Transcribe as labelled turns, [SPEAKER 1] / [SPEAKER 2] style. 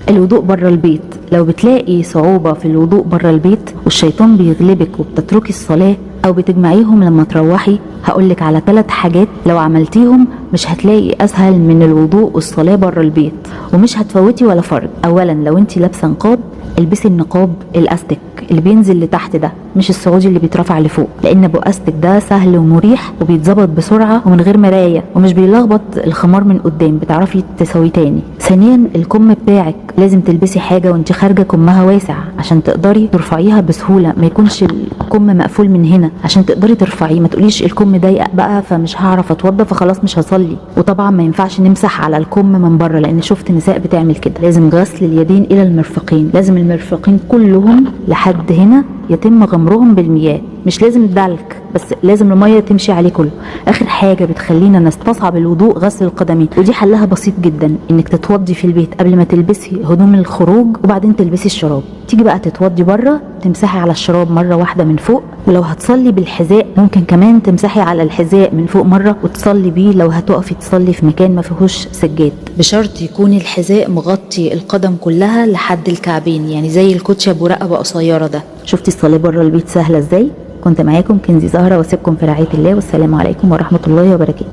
[SPEAKER 1] الوضوء بره البيت. لو بتلاقي صعوبة في الوضوء بره البيت والشيطان بيغلبك وبتتركي الصلاة او بتجمعيهم لما تروحي، هقولك على 3 حاجات لو عملتيهم مش هتلاقي اسهل من الوضوء والصلاة بره البيت، ومش هتفوتي ولا فرض. اولا لو انت لابسه نقاب، البسي النقاب الاستك اللي بينزل لتحت ده، مش السعودي اللي بيترفع لفوق، لان ابو استك ده سهل ومريح وبيتظبط بسرعه ومن غير مرايه، ومش بيلخبط الخمار من قدام، بتعرفي تسويه تاني. ثانيا الكم بتاعك لازم تلبسي حاجه وانت خارجه كمها واسع عشان تقدري ترفعيها بسهوله، ما يكونش الكم مقفول من هنا عشان تقدري ترفعيه. ما تقوليش الكم ضيق بقى فمش هعرف اتوضى فخلاص مش هصلي. وطبعا ما ينفعش نمسح على الكم من بره، لان شفت نساء بتعمل كده. لازم غسل اليدين الى المرفقين، لازم المرفقين كلهم لحد هنا يتم غمرهم بالمياه، مش لازم دلك بس لازم الميه تمشي عليه كله. اخر حاجه بتخلينا نستصعب الوضوء غسل القدمين، ودي حلها بسيط جدا، انك تتوضي في البيت قبل ما تلبسي هدوم الخروج وبعدين تلبسي الشراب. تيجي بقى تتوضي بره تمسحي على الشراب مره واحده من فوق، ولو هتصلي بالحذاء ممكن كمان تمسحي على الحذاء من فوق مره وتصلي بيه لو هتقفي تصلي في مكان ما فيهوش سجاد، بشرط يكون الحذاء مغطي القدم كلها لحد الكعبين، يعني زي الكوتشي ابو رقبه قصيره ده. شفتي الصلاه بره البيت سهله ازاي؟ كنت معاكم كنزي زهرة، واسيبكم في رعاية الله، والسلام عليكم ورحمة الله وبركاته.